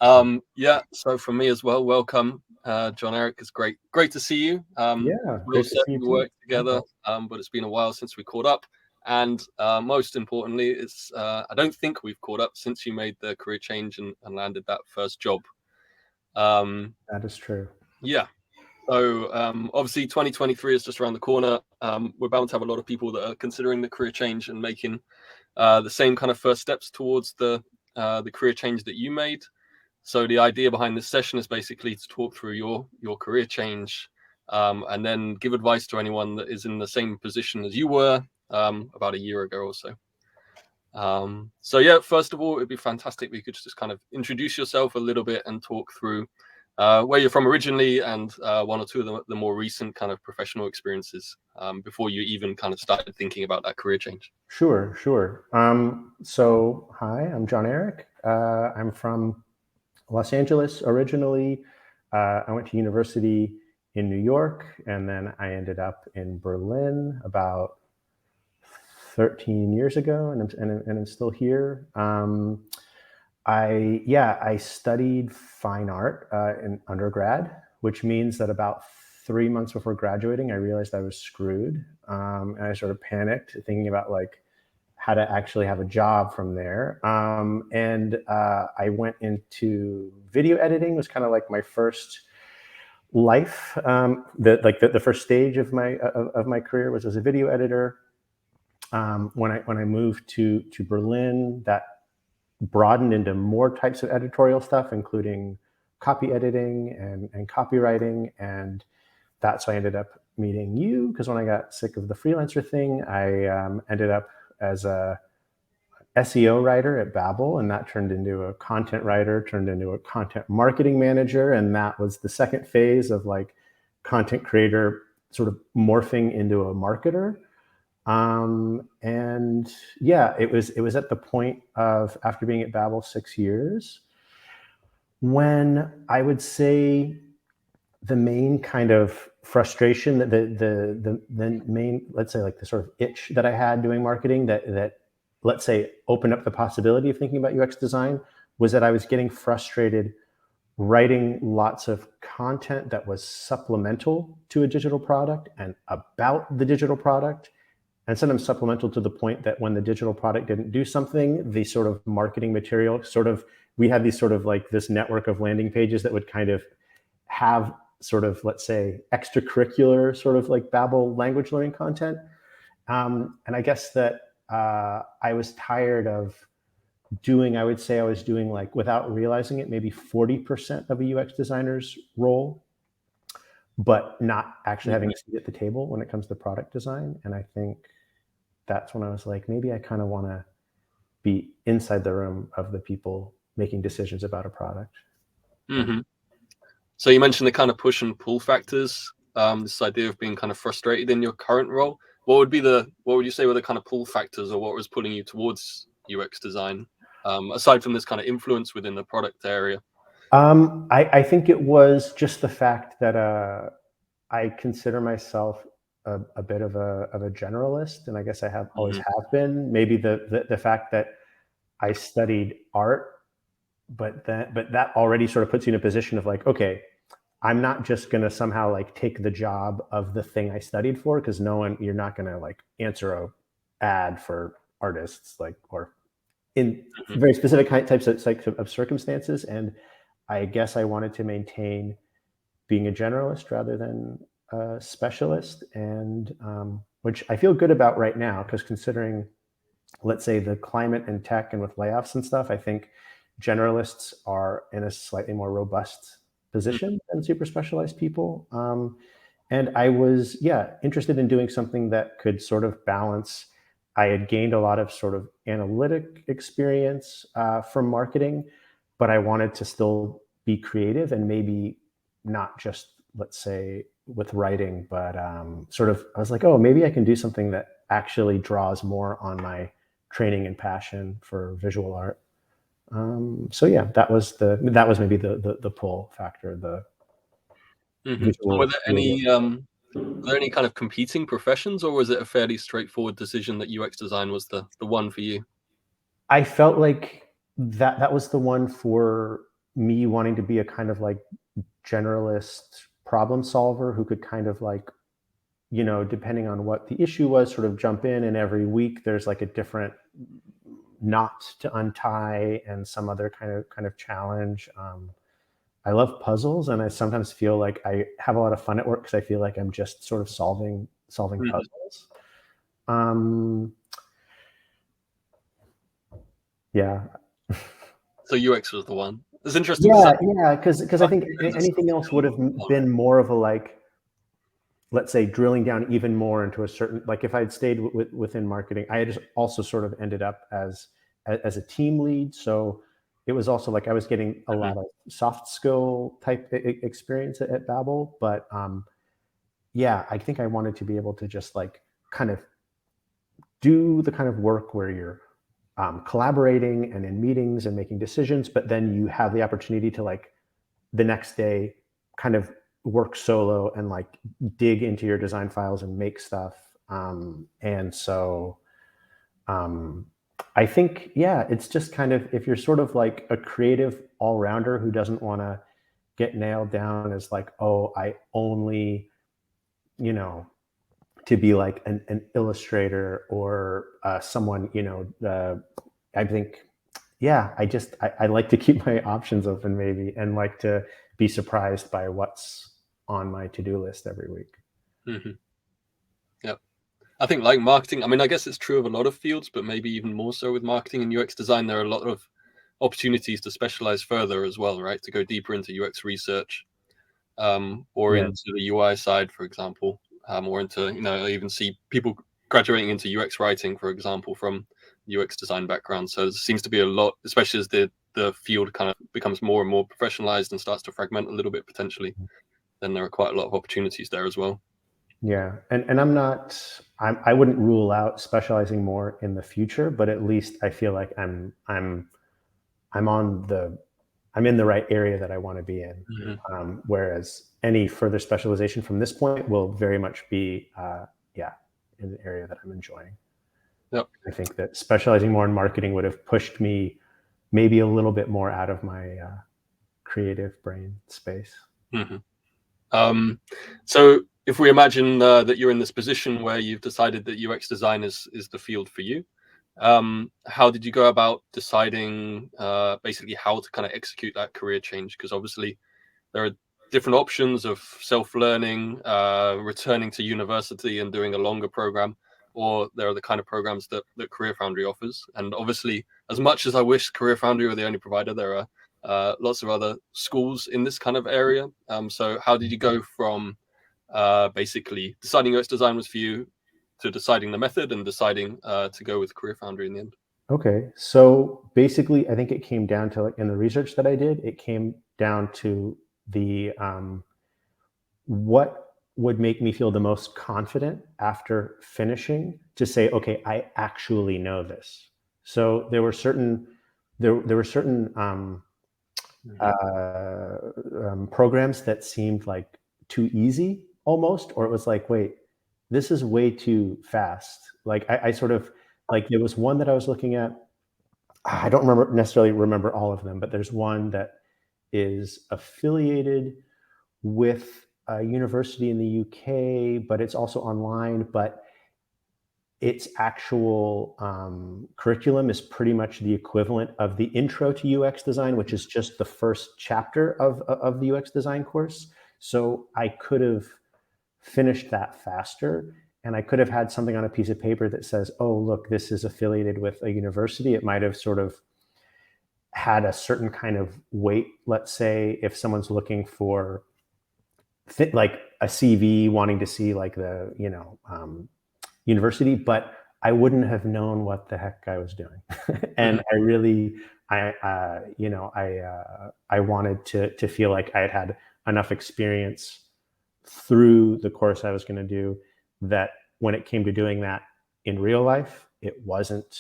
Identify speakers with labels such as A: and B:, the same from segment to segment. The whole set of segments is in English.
A: Yeah, so from me as well, welcome, John-Erik. It's great to see you.
B: Yeah,
A: We'll
B: great to see you
A: certainly
B: too.
A: work together, but it's been a while since we caught up. And most importantly, it's I don't think we've caught up since you made the career change and landed that first job.
B: That is true.
A: Yeah. So obviously 2023 is just around the corner. We're bound to have a lot of people that are considering the career change and making the same kind of first steps towards the career change that you made. So the idea behind this session is basically to talk through your career change, and then give advice to anyone that is in the same position as you were about a year ago or so. So yeah, first of all, it'd be fantastic if you could just kind of introduce yourself a little bit and talk through where you're from originally and one or two of the more recent kind of professional experiences before you even kind of started thinking about that career change.
B: Sure. So hi, I'm John-Erik. I'm from Los Angeles originally. I went to university in New York, and then I ended up in Berlin about 13 years ago, and I'm still here. I studied fine art in undergrad, which means that about 3 months before graduating, I realized I was screwed, and I sort of panicked, thinking about like how to actually have a job from there. I went into video editing. Was kind of like my first life. The first stage of my career was as a video editor. When I moved to Berlin, that broadened into more types of editorial stuff, including copy editing and copywriting. And that's why I ended up meeting you, because when I got sick of the freelancer thing, I ended up as a SEO writer at Babbel, and that turned into a content writer, turned into a content marketing manager. And that was the second phase of like content creator sort of morphing into a marketer. And yeah, it was at the point of, after being at Babbel 6 years, when I would say the main kind of frustration, the main, let's say like the sort of itch that I had doing marketing that let's say opened up the possibility of thinking about UX design, was that I was getting frustrated writing lots of content that was supplemental to a digital product and about the digital product, and sometimes supplemental to the point that when the digital product didn't do something, the sort of marketing material we had these sort of like this network of landing pages that would kind of have sort of, let's say, extracurricular sort of like Babbel language learning content. And I guess that I was tired of I would say I was doing, like, without realizing it, maybe 40% of a UX designer's role, but not actually having a seat at the table when it comes to product design. And I think that's when I was like, maybe I kind of want to be inside the room of the people making decisions about a product.
A: Mm-hmm. So you mentioned the kind of push and pull factors, this idea of being kind of frustrated in your current role. What would you say were the kind of pull factors, or what was pulling you towards UX design, aside from this kind of influence within the product area?
B: I think it was just the fact that I consider myself a bit of a generalist, and I guess I always have been. Maybe the fact that I studied art, but that already sort of puts you in a position of like, okay, I'm not just going to somehow like take the job of the thing I studied for, because you're not going to like answer a ad for artists, like, or in very specific types of circumstances. And I guess I wanted to maintain being a generalist rather than a specialist, and which I feel good about right now, because considering, let's say, the climate in tech and with layoffs and stuff, I think generalists are in a slightly more robust position than super specialized people. And I was, interested in doing something that could sort of balance. I had gained a lot of sort of analytic experience from marketing, but I wanted to still be creative, and maybe not just, let's say, with writing, but sort of, I was like, oh, maybe I can do something that actually draws more on my training and passion for visual art. So yeah, that was maybe the pull factor. Visual.
A: Were there any kind of competing professions, or was it a fairly straightforward decision that UX design was the one for you?
B: I felt like that was the one for me wanting to be a kind of like generalist problem solver who could kind of like, depending on what the issue was, sort of jump in, and every week there's like a different knot to untie and some other kind of challenge. I love puzzles, and I sometimes feel like I have a lot of fun at work because I feel like I'm just sort of solving puzzles. Yeah.
A: So UX was the one. It's interesting.
B: Yeah, because I think anything else would have been more of a like, let's say, drilling down even more into a certain, like if I'd stayed within marketing, I just also sort of ended up as a team lead. So it was also like I was getting a lot of soft skill type experience at Babbel. But yeah, I think I wanted to be able to just like kind of do the kind of work where you're collaborating and in meetings and making decisions, but then you have the opportunity to like the next day kind of work solo and like dig into your design files and make stuff. And so I think, yeah, it's just kind of, if you're sort of like a creative all-rounder who doesn't want to get nailed down as like, oh, I only, to be like an illustrator or someone, I think, yeah, I like to keep my options open maybe, and like to be surprised by what's on my to-do list every week.
A: Mm-hmm. Yeah. I think like marketing, I mean, I guess it's true of a lot of fields, but maybe even more so with marketing and UX design, there are a lot of opportunities to specialize further as well, right? To go deeper into UX research, or into the UI side, for example, or into, even see people graduating into UX writing, for example, from UX design background. So there seems to be a lot, especially as the field kind of becomes more and more professionalized and starts to fragment a little bit potentially, then there are quite a lot of opportunities there as well.
B: Yeah. And I wouldn't rule out specializing more in the future, but at least I feel like I'm in the right area that I want to be in.
A: Mm-hmm.
B: Whereas any further specialization from this point will very much be, in the area that I'm enjoying.
A: Yep.
B: I think that specializing more in marketing would have pushed me maybe a little bit more out of my creative brain space.
A: Mm-hmm. So if we imagine that you're in this position where you've decided that UX design is the field for you, how did you go about deciding basically how to kind of execute that career change? Because obviously there are different options of self-learning, returning to university and doing a longer program, or there are the kind of programs that CareerFoundry offers. And obviously, as much as I wish CareerFoundry were the only provider, there are lots of other schools in this kind of area. So how did you go from basically deciding UX design was for you to deciding the method and deciding to go with CareerFoundry in the end?
B: Okay. So basically, I think it came down to, like, in the research that I did, it came down to the what would make me feel the most confident after finishing to say, okay, I actually know this. So there were certain programs that seemed like too easy almost, or it was like, wait, this is way too fast. Like I sort of, like, there was one that I was looking at. I don't necessarily remember all of them, but there's one that is affiliated with a university in the UK, but it's also online. But its actual curriculum is pretty much the equivalent of the Intro to UX Design, which is just the first chapter of the UX design course. So I could have finished that faster, and I could have had something on a piece of paper that says, oh, look, this is affiliated with a university. It might have sort of had a certain kind of weight. Let's say if someone's looking for like a CV, wanting to see like the, university, but I wouldn't have known what the heck I was doing. And I really, I wanted to feel like I had enough experience through the course I was going to do, that when it came to doing that in real life, it wasn't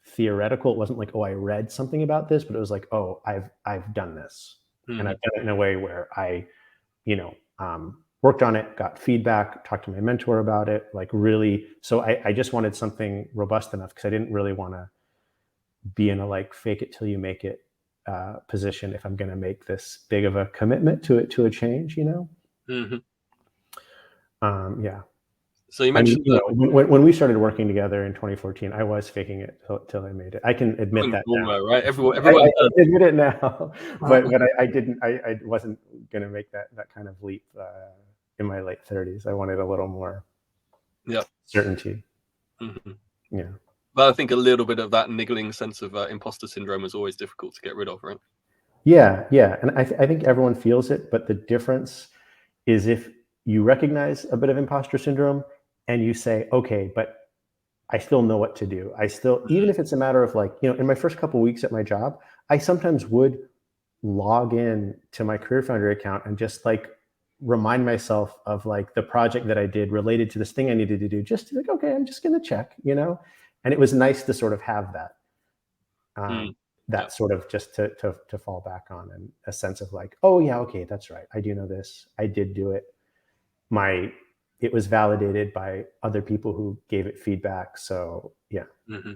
B: theoretical. It wasn't like, oh, I read something about this, but it was like, oh, I've done this. And I've done it in a way where I, worked on it, got feedback, talked to my mentor about it, like really. So I just wanted something robust enough, because I didn't really want to be in a like fake it till you make it position if I'm going to make this big of a commitment to a change, you know?
A: Mm-hmm.
B: Yeah.
A: So you
B: I mean,
A: mentioned that
B: when we started working together in 2014, I was faking it till I made it. I can admit that now.
A: right? Everyone
B: I
A: does.
B: admit it now, but I didn't. I wasn't going to make that kind of leap in my late 30s. I wanted a little more certainty.
A: Mm-hmm.
B: Yeah.
A: But I think a little bit of that niggling sense of imposter syndrome is always difficult to get rid of, right?
B: Yeah, yeah, and I think everyone feels it, but the difference is if you recognize a bit of imposter syndrome and you say, okay, but I still know what to do. I still, even if it's a matter of like, in my first couple of weeks at my job, I sometimes would log in to my CareerFoundry account and just like remind myself of like the project that I did related to this thing I needed to do, just to like, okay, I'm just going to check, and it was nice to sort of have that. That sort of just to fall back on, and a sense of like, oh yeah, okay, that's right. I do know this. I did do it. It was validated by other people who gave it feedback. So yeah.
A: Mm-hmm.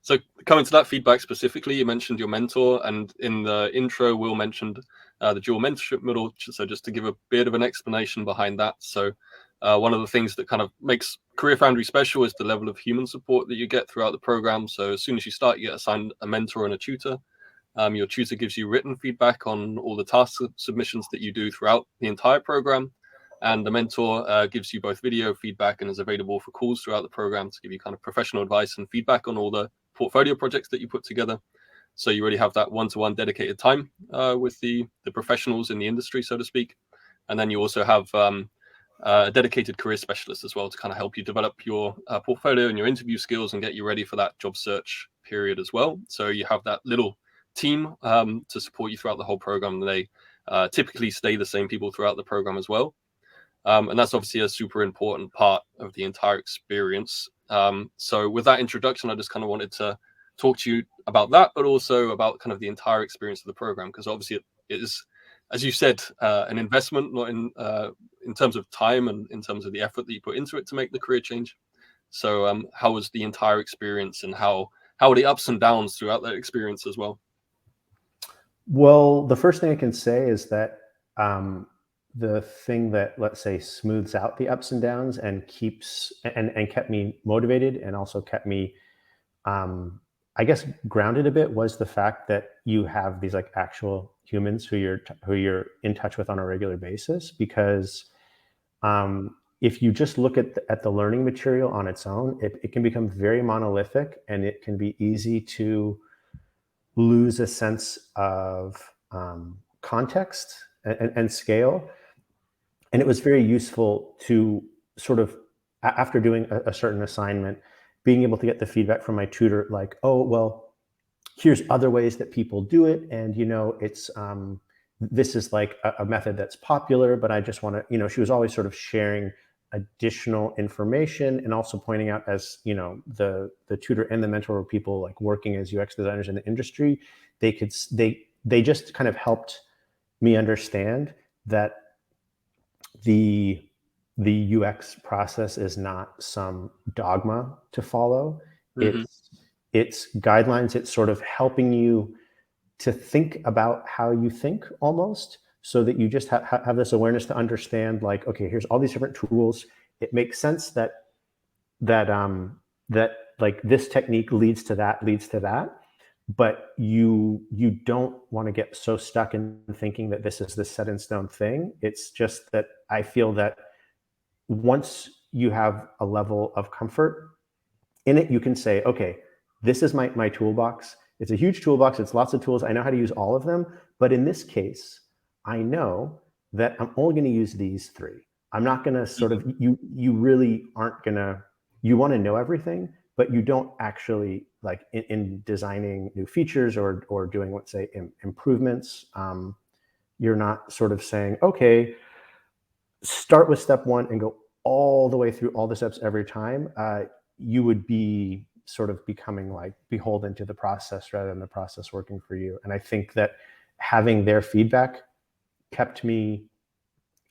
A: So coming to that feedback specifically, you mentioned your mentor, and in the intro, Will mentioned the dual mentorship model. So just to give a bit of an explanation behind that. So one of the things that kind of makes CareerFoundry special is the level of human support that you get throughout the program. So as soon as you start, you get assigned a mentor and a tutor. Your tutor gives you written feedback on all the task submissions that you do throughout the entire program. And the mentor gives you both video feedback and is available for calls throughout the program to give you kind of professional advice and feedback on all the portfolio projects that you put together. So you really have that one-to-one dedicated time with the professionals in the industry, so to speak. And then you also have a dedicated career specialist as well to kind of help you develop your portfolio and your interview skills and get you ready for that job search period as well. So you have that little team to support you throughout the whole program. They typically stay the same people throughout the program as well. And that's obviously a super important part of the entire experience. So with that introduction, I just kind of wanted to talk to you about that, but also about kind of the entire experience of the program, because obviously it is, as you said, an investment, not in terms of time and in terms of the effort that you put into it to make the career change. So how was the entire experience, and how are the ups and downs throughout that experience as well?
B: Well, the first thing I can say is that the thing that, let's say, smooths out the ups and downs and keeps and kept me motivated, and also kept me, I guess, grounded a bit, was the fact that you have these like actual humans who you're in touch with on a regular basis. Because if you just look at the learning material on its own, it can become very monolithic, and it can be easy to lose a sense of context and scale. And it was very useful to sort of, after doing a certain assignment, being able to get the feedback from my tutor, like, oh, well, here's other ways that people do it. And, it's, this is like a method that's popular, but I just want to, she was always sort of sharing additional information, and also pointing out, as the tutor and the mentor were people like working as UX designers in the industry. They just kind of helped me understand that the UX process is not some dogma to follow.
A: Mm-hmm.
B: It's guidelines. It's sort of helping you to think about how you think, almost, so that you just have this awareness to understand, like, okay, here's all these different tools. It makes sense that like this technique leads to that, but you don't want to get so stuck in thinking that this is the set in stone thing. It's just that I feel that once you have a level of comfort in it, you can say, okay, this is my toolbox. It's a huge toolbox. It's lots of tools. I know how to use all of them. But in this case, I know that I'm only going to use these three. I'm not going to sort of, you really aren't going to, you want to know everything, but you don't actually, like in designing new features or doing, let's say, improvements, you're not sort of saying, okay, start with step one and go all the way through all the steps every time. You would be sort of becoming like beholden to the process rather than the process working for you. And I think that having their feedback kept me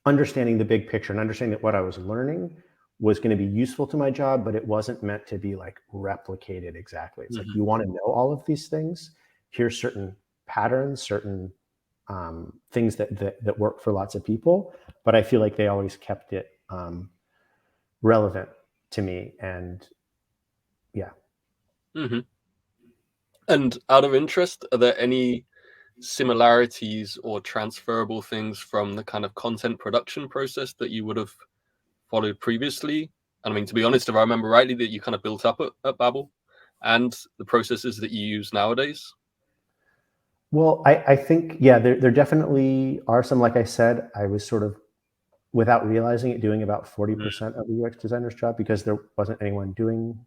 B: understanding the big picture and understanding that what I was learning was going to be useful to my job, but it wasn't meant to be like replicated exactly. It's like, you want to know all of these things. Here's certain patterns, certain things that work for lots of people, but I feel like they always kept it relevant to me. And yeah.
A: Mm-hmm. And out of interest, are there any similarities or transferable things from the kind of content production process that you would have followed previously? And I mean, to be honest, if I remember rightly, that you kind of built up at Babbel and the processes that you use nowadays.
B: Well, I think, yeah, there definitely are some. Like I said, I was sort of, without realizing it, doing about 40% of the UX designer's job, because there wasn't anyone doing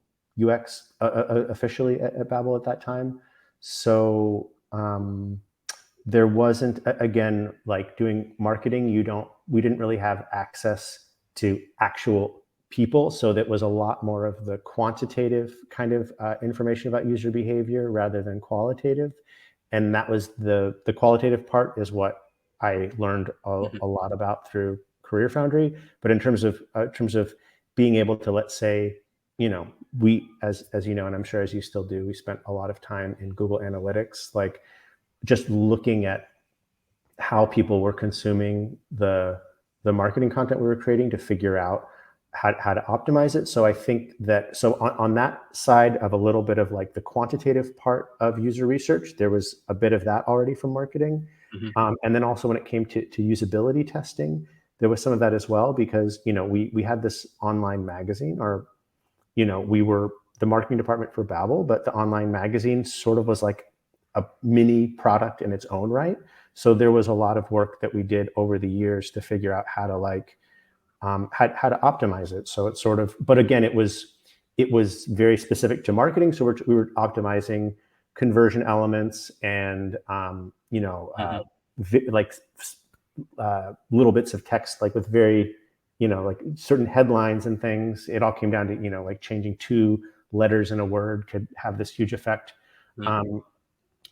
B: UX officially at Babbel at that time. So there wasn't, again, like doing marketing, we didn't really have access to actual people. So that was a lot more of the quantitative kind of information about user behavior rather than qualitative. And that was the qualitative part is what I learned a lot about through CareerFoundry. But in terms of being able to, let's say, we, as you know, and I'm sure as you still do, we spent a lot of time in Google Analytics, like just looking at how people were consuming the marketing content we were creating to figure out how to optimize it. So I think that, so on that side of a little bit of like the quantitative part of user research, there was a bit of that already from marketing. And then also when it came to usability testing, there was some of that as well, because, we had this online magazine, or, we were the marketing department for Babbel, but the online magazine sort of was like a mini product in its own right. So there was a lot of work that we did over the years to figure out how to how to optimize it. So it's sort of, but again, it was very specific to marketing. So we were optimizing conversion elements and like little bits of text, like with very, like certain headlines and things. It all came down to, like changing 2 letters in a word could have this huge effect.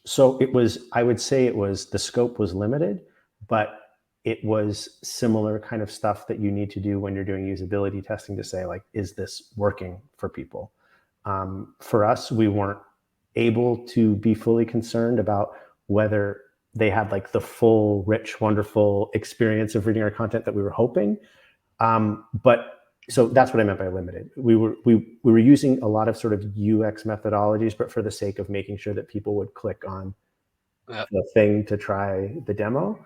B: So it was, I would say the scope was limited, but it was similar kind of stuff that you need to do when you're doing usability testing to say, like, is this working for people? For us, we weren't able to be fully concerned about whether they had like the full, rich, wonderful experience of reading our content that we were hoping. But so that's what I meant by limited. We were using a lot of sort of UX methodologies, but for the sake of making sure that people would click on the thing to try the demo.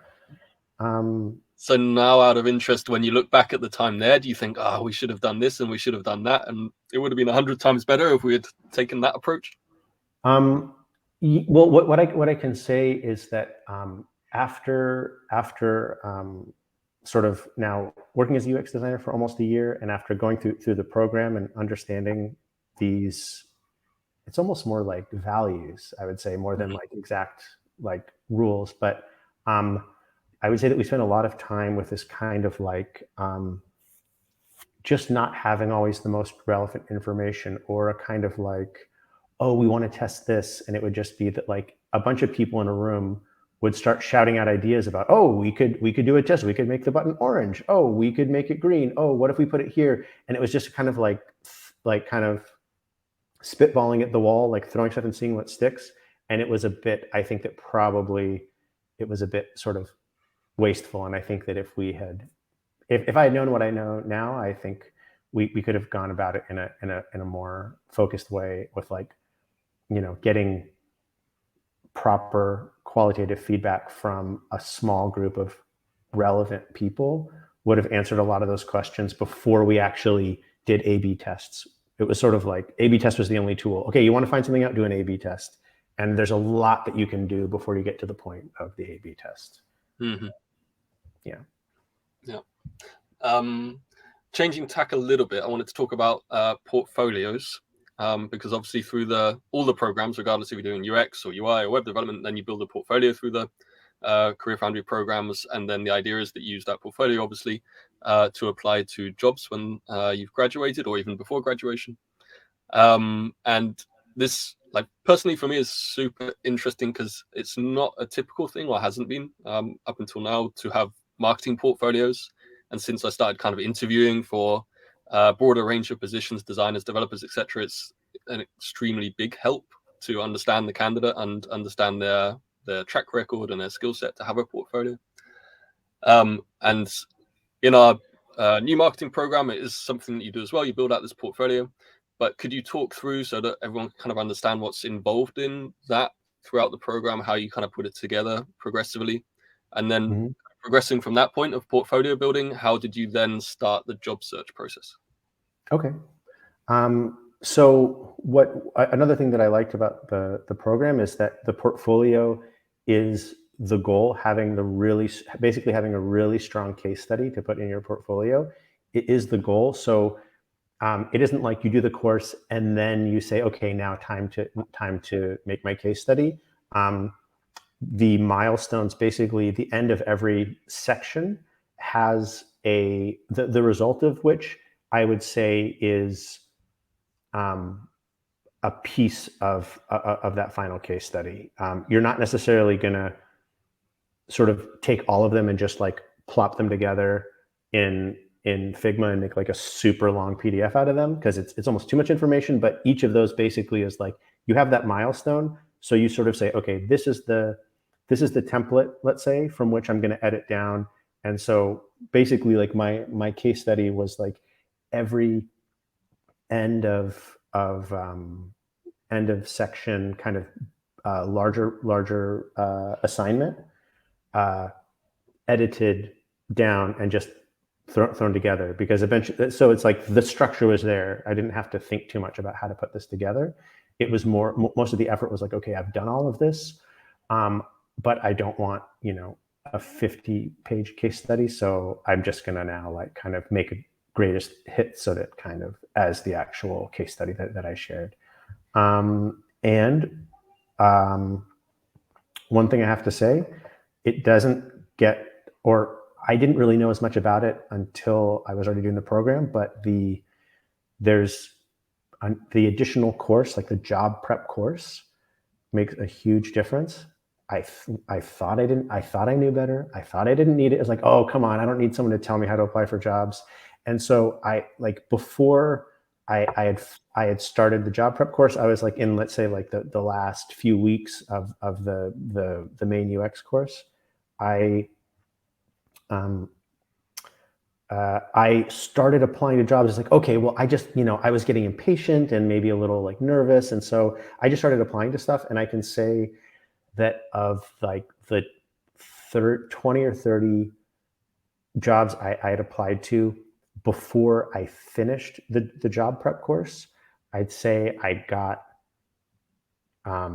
A: So now, out of interest, when you look back at the time there, do you think, we should have done this and we should have done that, and it would have been 100 times better if we had taken that approach?
B: Well, what I can say is that after sort of now working as a UX designer for almost a year, and after going through the program and understanding these, it's almost more like values, I would say, more than like exact like rules. But I would say that we spent a lot of time with this kind of like just not having always the most relevant information, or a kind of like, oh, we want to test this. And it would just be that like a bunch of people in a room would start shouting out ideas about, oh, we could do it just, we could make the button orange. Oh, we could make it green. Oh, what if we put it here? And it was just kind of like kind of spitballing at the wall, like throwing stuff and seeing what sticks. And it was a bit, I think that probably it was a bit sort of wasteful. And I think that if I had known what I know now, I think we could have gone about it in a more focused way, with like, getting proper qualitative feedback from a small group of relevant people would have answered a lot of those questions before we actually did A/B tests. It was sort of like A/B test was the only tool. Okay, you want to find something out, do an A/B test. And there's a lot that you can do before you get to the point of the A/B test.
A: Yeah. Changing tack a little bit, I wanted to talk about portfolios, because obviously through all the programs, regardless if you're doing UX or UI or web development, then you build a portfolio through the CareerFoundry programs, and then the idea is that you use that portfolio obviously to apply to jobs when you've graduated, or even before graduation. And this, like, personally for me, is super interesting because it's not a typical thing, or hasn't been up until now, to have marketing portfolios. And since I started kind of interviewing for a broader range of positions, designers, developers, etc., it's an extremely big help to understand the candidate and understand their their track record and their skill set to have a portfolio. And in our new marketing program, it is something that you do as well. You build out this portfolio, but could you talk through so that everyone kind of understand what's involved in that throughout the program, how you kind of put it together progressively, and then progressing from that point of portfolio building, how did you then start the job search process?
B: Okay. So another thing that I liked about the program is that the portfolio is the goal, basically having a really strong case study to put in your portfolio. It is the goal. So it isn't like you do the course and then you say, okay, now time to make my case study. The milestones, basically the end of every section has the result of which I would say is a piece of that final case study. You're not necessarily going to sort of take all of them and just like plop them together in Figma and make like a super long PDF out of them, because it's almost too much information. But each of those basically is like, you have that milestone. So you sort of say, okay, this is the template, let's say, from which I'm going to edit down. And so basically like my case study was like every end of section kind of larger assignment edited down and just thrown together, because eventually, so it's like the structure was there. I didn't have to think too much about how to put this together. It was most of the effort was like, okay, I've done all of this, but I don't want, a 50-page case study. So I'm just going to now like kind of make a greatest hits of it kind of as the actual case study that I shared. One thing I have to say, it doesn't get, or I didn't really know as much about it until I was already doing the program, but there's the additional course, like the job prep course, makes a huge difference. I thought I knew better. I thought I didn't need it. It's like, oh, come on, I don't need someone to tell me how to apply for jobs. And so before I had started the job prep course, I was like in, let's say, like the last few weeks of the main UX course. I started applying to jobs. It's like, okay, well, I just, I was getting impatient and maybe a little like nervous. And so I just started applying to stuff. And I can say that of like the 20 or 30 jobs I had applied to before I finished the job prep course, I'd say I got, I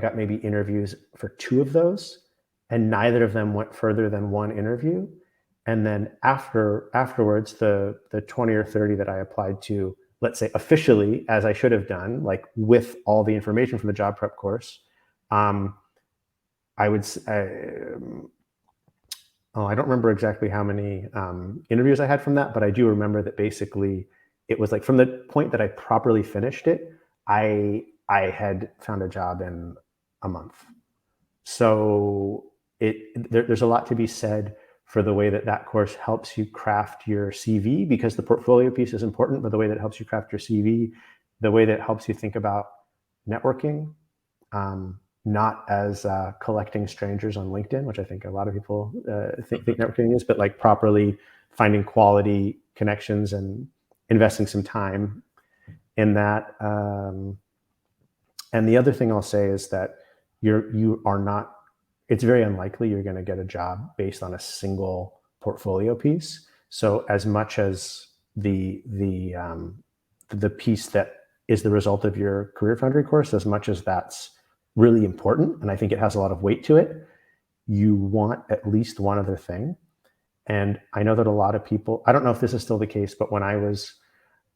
B: got maybe interviews for 2 of those, and neither of them went further than 1 interview. And then afterwards, the 20 or 30 that I applied to, let's say officially, as I should have done, like with all the information from the job prep course, I don't remember exactly how many interviews I had from that, but I do remember that basically it was like from the point that I properly finished it, I had found a job in a month. So there's a lot to be said for the way that course helps you craft your CV, because the portfolio piece is important, but the way that helps you craft your CV, the way that helps you think about networking, not as collecting strangers on LinkedIn, which I think a lot of people think networking is, but like properly finding quality connections and investing some time in that. And the other thing I'll say is that it's very unlikely you're going to get a job based on a single portfolio piece. So as much as the piece that is the result of your CareerFoundry course, as much as that's really important, and I think it has a lot of weight to it, you want at least one other thing. And I know that a lot of people, I don't know if this is still the case, but when I was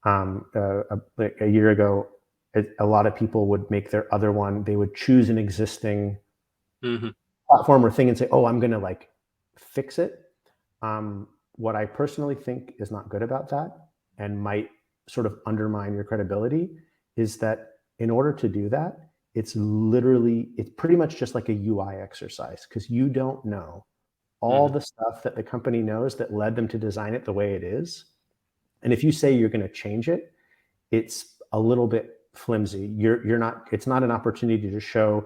B: like a year ago, a lot of people would make their other one, they would choose an existing platform or thing and say, oh, I'm going to like fix it. What I personally think is not good about that and might sort of undermine your credibility is that in order to do that, it's pretty much just like a UI exercise, because you don't know all the stuff that the company knows that led them to design it the way it is. And if you say you're going to change it, it's a little bit flimsy. You're not. It's not an opportunity to show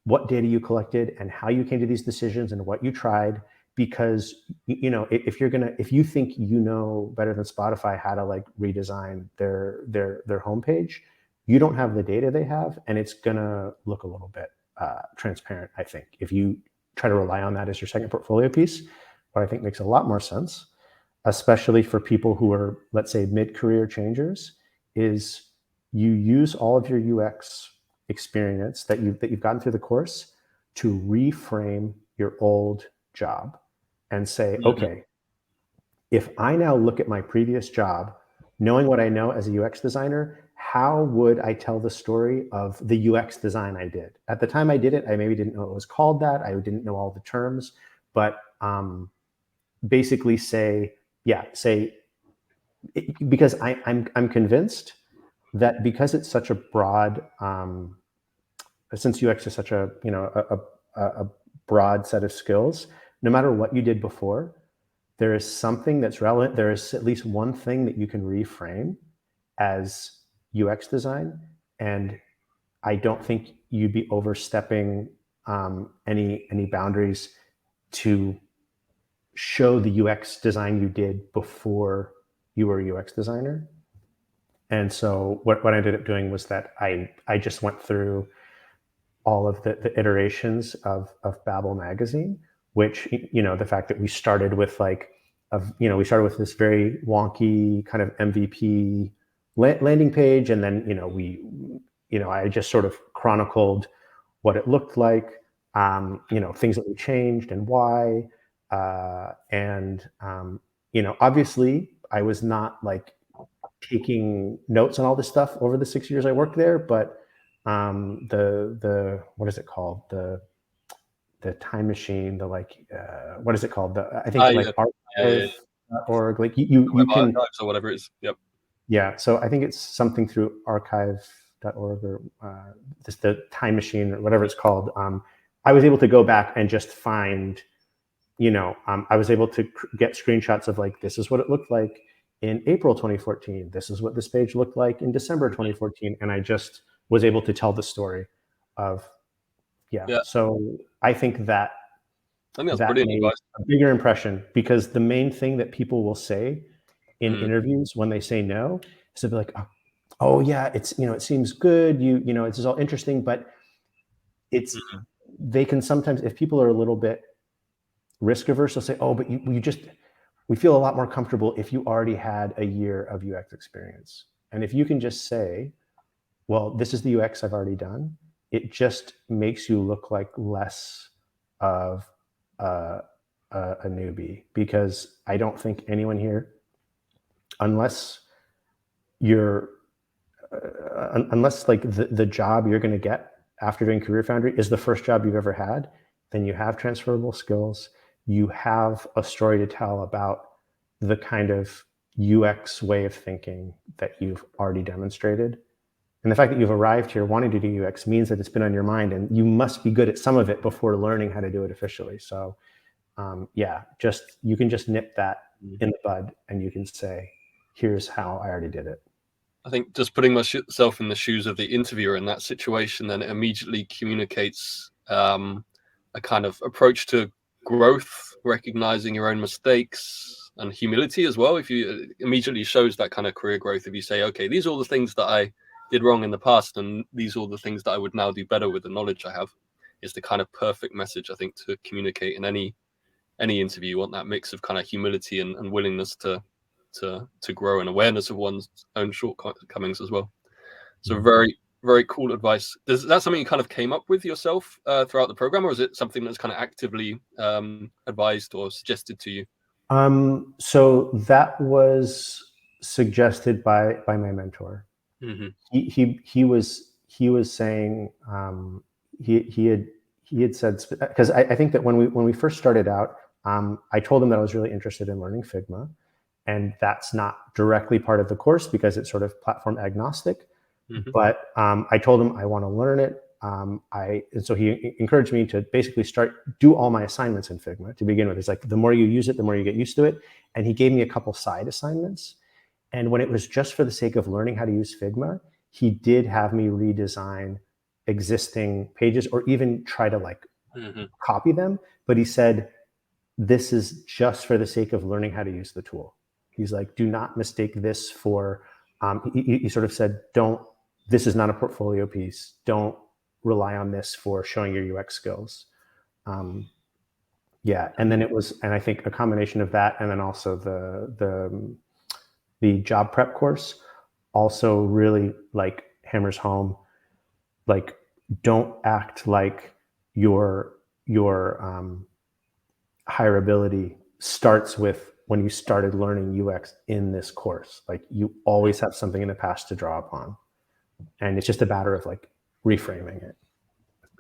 B: what data you collected and how you came to these decisions and what you tried. Because if you think you know better than Spotify how to like redesign their homepage, you don't have the data they have, and it's gonna look a little bit transparent. I think if you try to rely on that as your second portfolio piece, what I think makes a lot more sense, especially for people who are, let's say, mid-career changers, is you use all of your UX experience that you've gotten through the course to reframe your old job and say, okay, if I now look at my previous job, knowing what I know as a UX designer, how would I tell the story of the UX design I did? At the time I did it, I maybe didn't know it was called that. I didn't know all the terms, but basically because I'm convinced that because it's such a broad, since UX is such a broad set of skills, no matter what you did before, there is something that's relevant. There is at least one thing that you can reframe as UX design, and I don't think you'd be overstepping any boundaries to show the UX design you did before you were a UX designer. And so what I ended up doing was that I just went through all of the iterations of Babel magazine, which, the fact that we started with we started with this very wonky kind of MVP landing page. And then, I just sort of chronicled what it looked like, things that we changed and why. Obviously I was not like taking notes on all this stuff over the 6 years I worked there, but the what is it called? The time machine, what is it called? Archive.org. Like you can
A: archives or whatever it is. Yep.
B: Yeah. So I think it's something through archive.org or just the time machine or whatever it's called. I was able to go back and just find, I was able to get screenshots of like, this is what it looked like in April 2014. This is what this page looked like in December 2014. And I just was able to tell the story of, So I think that
A: that's
B: that
A: brilliant
B: made
A: advice.
B: a bigger impression, because the main thing that people will say in interviews when they say no is to be like, oh yeah, it's, it seems good. It's all interesting, but they can sometimes, if people are a little bit risk averse, they'll say, oh, but we feel a lot more comfortable if you already had a year of UX experience. And if you can just say, well, this is the UX I've already done, it just makes you look like less of a newbie. Because I don't think anyone here, unless like the job you're going to get after doing CareerFoundry is the first job you've ever had, then you have transferable skills. You have a story to tell about the kind of UX way of thinking that you've already demonstrated. And the fact that you've arrived here wanting to do UX means that it's been on your mind, and you must be good at some of it before learning how to do it officially. So you can just nip that in the bud, and you can say, here's how I already did it.
A: I think just putting myself in the shoes of the interviewer in that situation, then it immediately communicates a kind of approach to growth, recognizing your own mistakes, and humility as well. If you immediately shows that kind of career growth, if you say, okay, these are all the things that I did wrong in the past, and these are all the things that I would now do better with the knowledge I have, is the kind of perfect message, I think, to communicate in any interview. You want that mix of kind of humility and willingness to grow, and awareness of one's own shortcomings as well. So very, very cool advice. Is that something you kind of came up with yourself throughout the program, or is it something that's kind of actively advised or suggested to you?
B: So that was suggested by my mentor. He was saying, he had said, because I think that when we first started out, I told him that I was really interested in learning Figma. And that's not directly part of the course because it's sort of platform agnostic. But I told him I want to learn it. And so he encouraged me to basically do all my assignments in Figma to begin with. It's like, the more you use it, the more you get used to it. And he gave me a couple side assignments. And when it was just for the sake of learning how to use Figma, he did have me redesign existing pages or even try to like copy them. But he said, this is just for the sake of learning how to use the tool. He's like, do not mistake this for, he sort of said, this is not a portfolio piece. Don't rely on this for showing your UX skills. Yeah. And then and I think a combination of that, and then also the job prep course also really like hammers home, like, don't act like your hireability starts with when you started learning UX in this course. Like, you always have something in the past to draw upon, and it's just a matter of like reframing it.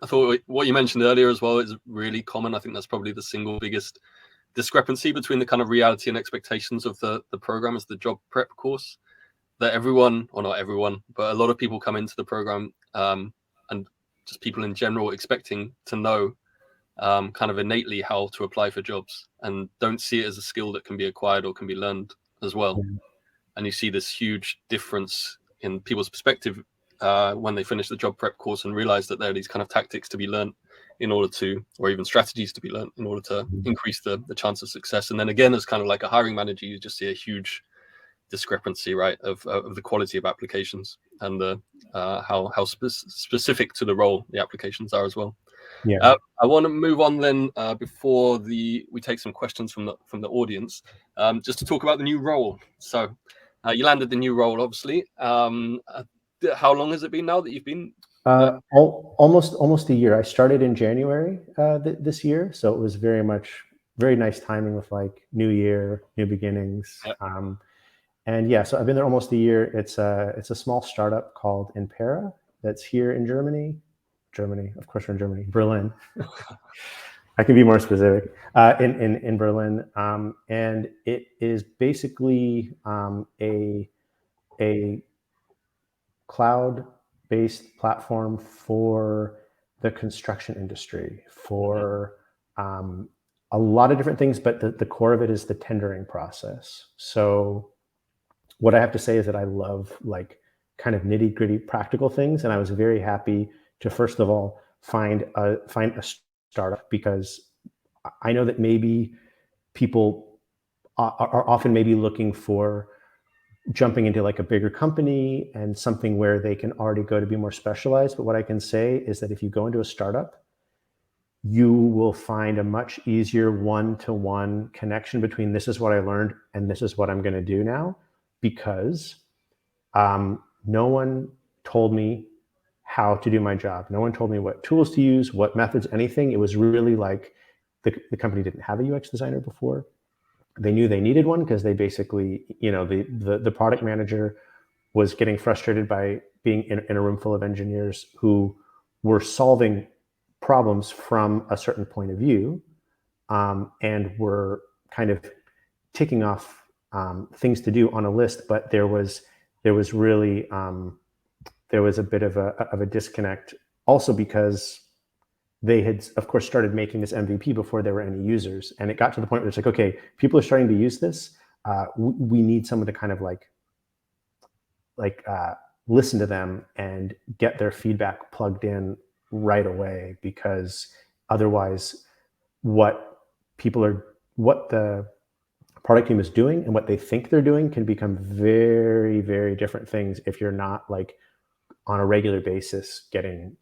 A: I thought what you mentioned earlier as well is really common. I think that's probably the single biggest discrepancy between the kind of reality and expectations of the program as the job prep course. That everyone, or not everyone, but a lot of people come into the program and just people in general expecting to know kind of innately how to apply for jobs, and don't see it as a skill that can be acquired or can be learned as well. Yeah. And you see this huge difference in people's perspective when they finish the job prep course and realize that there are these kind of tactics to be learned in order to, or even strategies to be learned in order to increase the chance of success. And then again, as kind of like a hiring manager, you just see a huge discrepancy, right, of the quality of applications and the how specific to the role the applications are as well.
B: Yeah.
A: I want to move on then before we take some questions from the audience, just to talk about the new role. So you landed the new role, obviously. How long has it been now that you've been?
B: Almost a year. I started in January this year, so it was very nice timing with like new year, new beginnings. Yep. And yeah, so I've been there almost a year. It's a small startup called Impera that's here in Germany. Of course, we're in Germany. Berlin. I can be more specific. In Berlin, and it is basically a cloud-based platform for the construction industry for a lot of different things, but the core of it is the tendering process. So what I have to say is that I love like kind of nitty-gritty practical things, and I was very happy to first of all find a startup, because I know that maybe people are often maybe looking for jumping into like a bigger company and something where they can already go to be more specialized. But what I can say is that if you go into a startup, you will find a much easier one-to-one connection between this is what I learned and this is what I'm going to do now, because no one told me how to do my job. No one told me what tools to use, what methods, anything. It was really like the company didn't have a UX designer before. They knew they needed one because they basically, the product manager was getting frustrated by being in a room full of engineers who were solving problems from a certain point of view, and were kind of ticking off things to do on a list, but there was really there was a bit of a disconnect, also because they had, of course, started making this MVP before there were any users. And it got to the point where it's like, okay, people are starting to use this. We need someone to kind of like listen to them and get their feedback plugged in right away, because otherwise what the product team is doing and what they think they're doing can become very, very different things if you're not like on a regular basis getting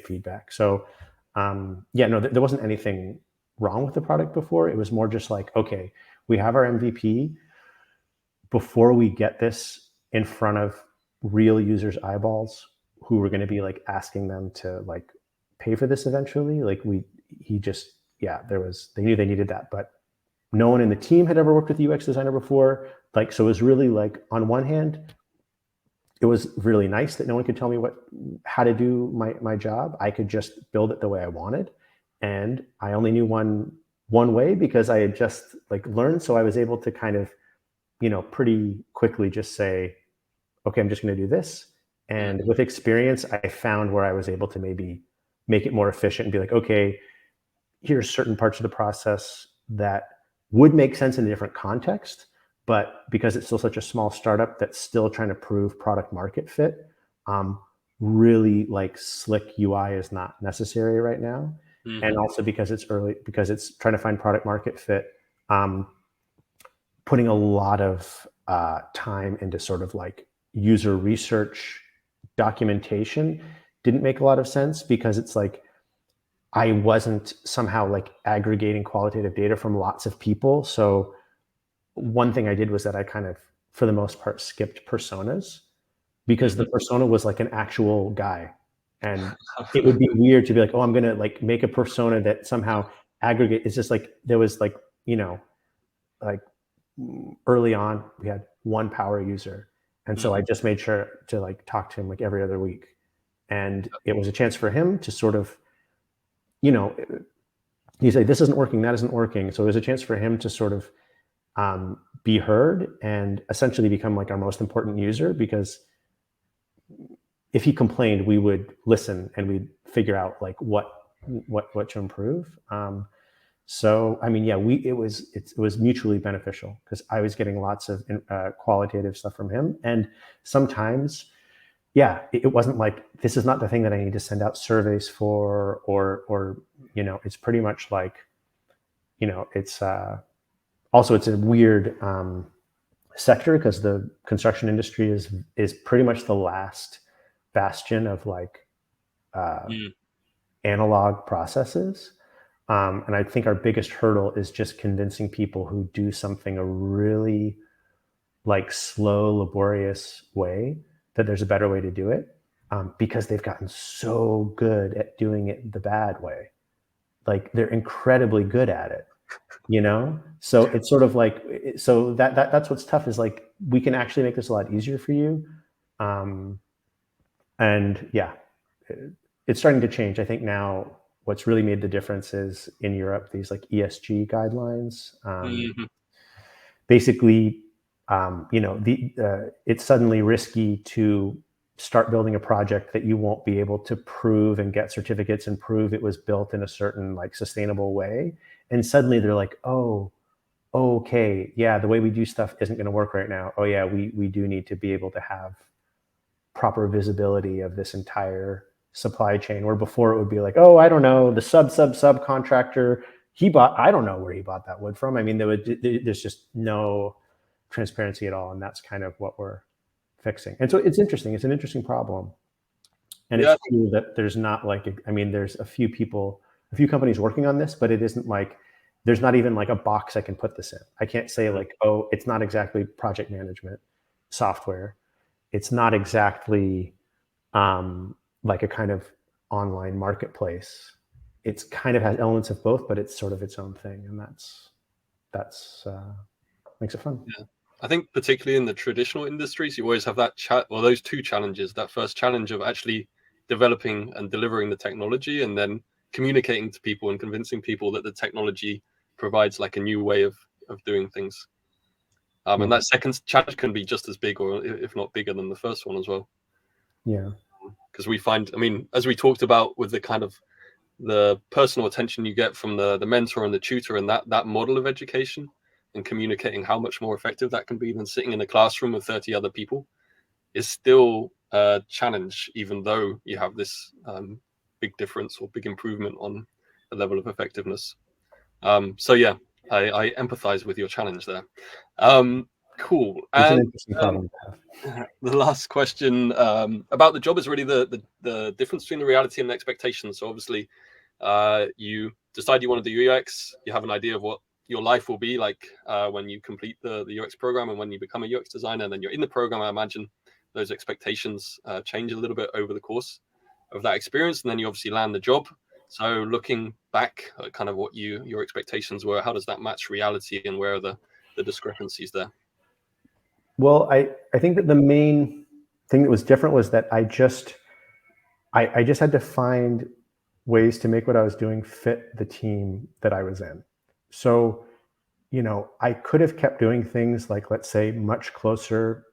B: feedback. So there wasn't anything wrong with the product before. It was more just like, okay, we have our MVP. Before we get this in front of real users' eyeballs, who were going to be like asking them to like pay for this eventually, like they knew they needed that, but no one in the team had ever worked with a UX designer before. Like, so it was really like, on one hand, it was really nice that no one could tell me how to do my job. I could just build it the way I wanted. And I only knew one way because I had just like learned. So I was able to kind of, pretty quickly just say, okay, I'm just going to do this. And with experience, I found where I was able to maybe make it more efficient and be like, okay, here's certain parts of the process that would make sense in a different context, but because it's still such a small startup that's still trying to prove product market fit, really like slick UI is not necessary right now.
A: Mm-hmm.
B: And also because it's early, because it's trying to find product market fit, putting a lot of time into sort of like user research documentation didn't make a lot of sense, because it's like I wasn't somehow like aggregating qualitative data from lots of people. So one thing I did was that I kind of, for the most part, skipped personas, because the persona was like an actual guy. And it would be weird to be like, oh, I'm going to like make a persona that somehow aggregate. It's just like, there was like, like early on we had one power user. And so I just made sure to like talk to him like every other week. And it was a chance for him to sort of, you say, this isn't working, that isn't working. So it was a chance for him to sort of be heard and essentially become like our most important user, because if he complained, we would listen and we'd figure out like what to improve. So I mean, yeah, it was mutually beneficial, because I was getting lots of qualitative stuff from him, and sometimes, yeah, it wasn't like, this is not the thing that I need to send out surveys for, or it's pretty much like, it's also, it's a weird sector, because the construction industry is pretty much the last bastion of like analog processes. And I think our biggest hurdle is just convincing people who do something a really like slow, laborious way, that there's a better way to do it, because they've gotten so good at doing it the bad way. Like they're incredibly good at it, So it's sort of like, so that's what's tough, is like, we can actually make this a lot easier for you. And yeah, it's starting to change. I think now what's really made the difference is in Europe, these like ESG guidelines. Basically, it's suddenly risky to start building a project that you won't be able to prove and get certificates and prove it was built in a certain like sustainable way. And suddenly they're like, oh, okay, yeah, the way we do stuff isn't going to work right now. Oh yeah, we do need to be able to have proper visibility of this entire supply chain, where before it would be like, oh, I don't know, the subcontractor, I don't know where he bought that wood from. I mean, there's just no transparency at all. And that's kind of what we're fixing. And so it's interesting. It's an interesting problem. And it's true that there's not like, I mean, there's a few companies working on this, but it isn't like, there's not even like a box I can put this in. I can't say like, oh, it's not exactly project management software. It's not exactly like a kind of online marketplace. It's kind of has elements of both, but it's sort of its own thing. And that's makes it fun.
A: Yeah. I think particularly in the traditional industries, you always have that those two challenges. That first challenge of actually developing and delivering the technology, and then communicating to people and convincing people that the technology provides like a new way of doing things. And that second challenge can be just as big, or if not bigger, than the first one as well.
B: Yeah.
A: Because we find, I mean, as we talked about with the kind of the personal attention you get from the mentor and the tutor, and that model of education, and communicating how much more effective that can be than sitting in a classroom with 30 other people, is still a challenge, even though you have this big difference or big improvement on the level of effectiveness. So yeah, I empathize with your challenge there. Cool.
B: It's an
A: And
B: interesting problem to have.
A: the last question about the job is really the difference between the reality and the expectation. So obviously, you decide you want to do UX. You have an idea of what your life will be like when you complete the UX program and when you become a UX designer. And then you're in the program. I imagine those expectations change a little bit over the course of that experience. And then you obviously land the job. So looking back at kind of what your expectations were, how does that match reality, and where are the discrepancies there?
B: Well, I think that the main thing that was different was that I just had to find ways to make what I was doing fit the team that I was in. So, I could have kept doing things like, let's say, much closer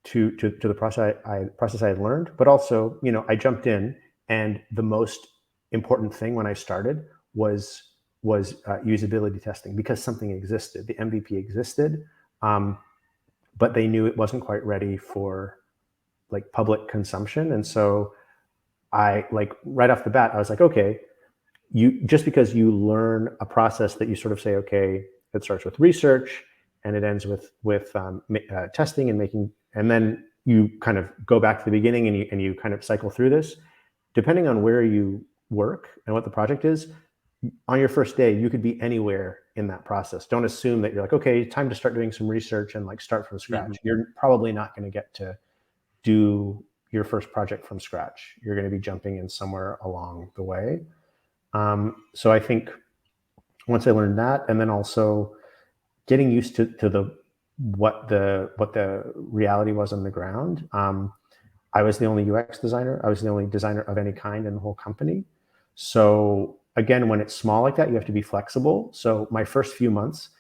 B: to the process I had learned, but also, I jumped in, and the most important thing when I started was usability testing, because something existed. The MVP existed, but they knew it wasn't quite ready for like public consumption. And so I like right off the bat, I was like, okay, you just because you learn a process that you sort of say, okay, it starts with research and it ends with testing and making, and then you kind of go back to the beginning and you kind of cycle through this. Depending on where you work and what the project is, on your first day, you could be anywhere in that process. Don't assume that you're like, okay, time to start doing some research and like start from scratch. You're probably not going to get to do your first project from scratch. You're going to be jumping in somewhere along the way. So I think once I learned that, and then also getting used to what the reality was on the ground. I was the only UX designer. I was the only designer of any kind in the whole company. So again, when it's small like that, you have to be flexible. So my first few months,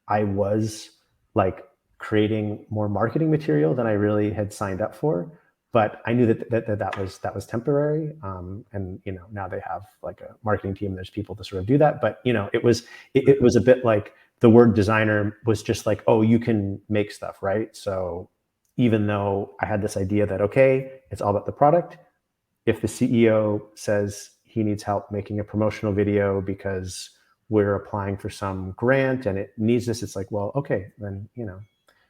B: I was like creating more marketing material than I really had signed up for. But I knew that was temporary, and now they have like a marketing team. There's people to sort of do that. But it was a bit like the word designer was just like, oh, you can make stuff, right? So even though I had this idea that okay, it's all about the product. If the CEO says he needs help making a promotional video because we're applying for some grant and it needs this, it's like, well, okay, then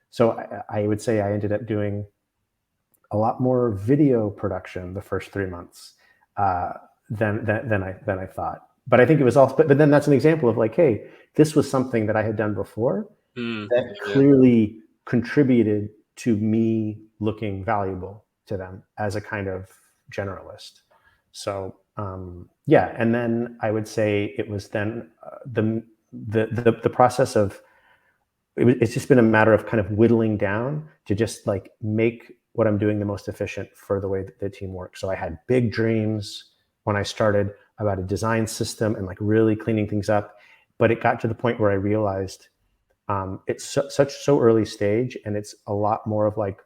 B: So I would say I ended up doing a lot more video production the first 3 months than I thought. But I think it was also, but then that's an example of like, hey, this was something that I had done before that clearly contributed to me looking valuable to them as a kind of generalist. So and then I would say it was then the process of it's just been a matter of kind of whittling down to just like make what I'm doing the most efficient for the way that the team works. So I had big dreams when I started about a design system and like really cleaning things up, but it got to the point where I realized it's so early stage, and it's a lot more of like,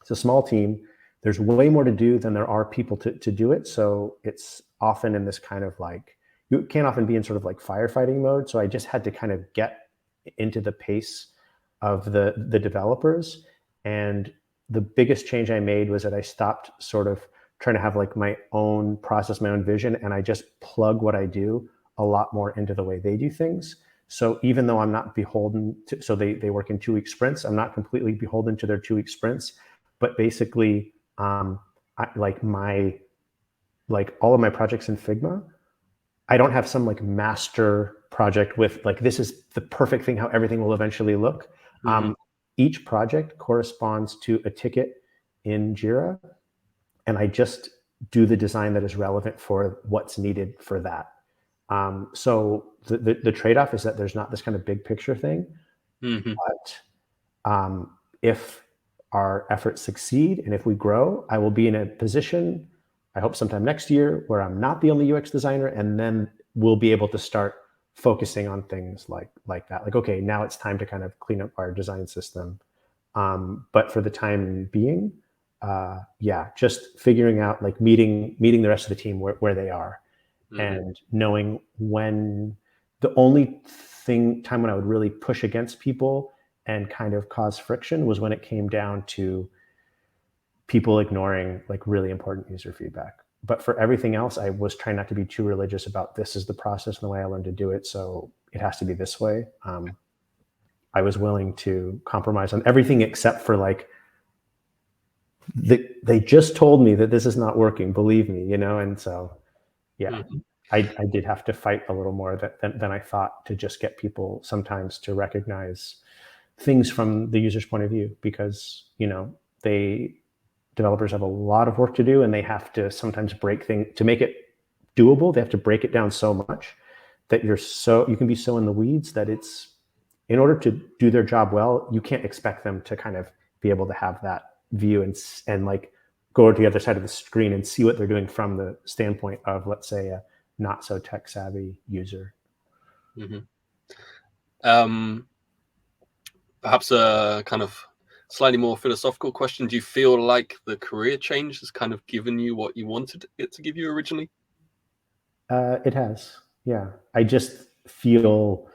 B: it's a small team. There's way more to do than there are people to do it. So it's often in this kind of like, you can't often be in sort of like firefighting mode. So I just had to kind of get into the pace of the developers. And the biggest change I made was that I stopped sort of trying to have like my own process, my own vision, and I just plug what I do a lot more into the way they do things. So even though I'm not beholden to, so they work in 2-week sprints, I'm not completely beholden to their 2-week sprints, but basically all of my projects in Figma, I don't have some like master project with like, this is the perfect thing, how everything will eventually look. Each project corresponds to a ticket in Jira, and I just do the design that is relevant for what's needed for that. So the trade-off is that there's not this kind of big picture thing, but if our efforts succeed and if we grow, I will be in a position, I hope sometime next year, where I'm not the only UX designer, and then we'll be able to start focusing on things like that. Like, okay, now it's time to kind of clean up our design system. But for the time being, just figuring out, like meeting the rest of the team where they are, and knowing when the only time when I would really push against people and kind of cause friction was when it came down to people ignoring like really important user feedback. But for everything else, I was trying not to be too religious about this is the process and the way I learned to do it, so it has to be this way. I was willing to compromise on everything except for like, they just told me that this is not working, believe me, and so I did have to fight a little more than I thought to just get people sometimes to recognize things from the user's point of view, because developers have a lot of work to do, and they have to sometimes break things to make it doable. They have to break it down so much that you can be so in the weeds that it's, in order to do their job well, you can't expect them to kind of be able to have that view and like go to the other side of the screen and see what they're doing from the standpoint of, let's say, a not so tech savvy user.
A: Perhaps a kind of slightly more philosophical question. Do you feel like the career change has kind of given you what you wanted it to give you originally?
B: It has, yeah. I just feel,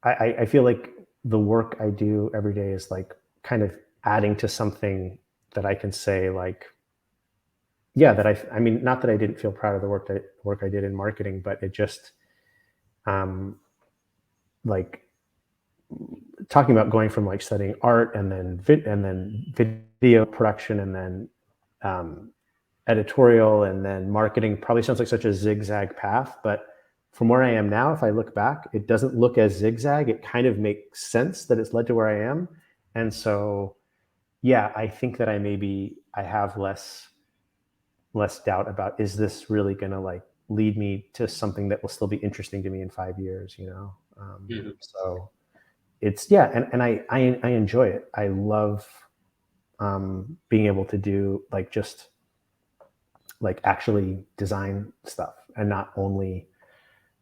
B: I feel like the work I do every day is like kind of adding to something I can say like, yeah, that I mean, not that I didn't feel proud of the work I did in marketing, but it just, like talking about going from like studying art and then video production and then editorial and then marketing probably sounds like such a zigzag path, but from where I am now, if I look back, it doesn't look as zigzag. It kind of makes sense that it's led to where I am. And so, yeah, I think that I have less doubt about, is this really going to like lead me to something that will still be interesting to me in 5 years, you know? So it's, yeah. And I enjoy it. I love being able to do like, just like actually design stuff and not only,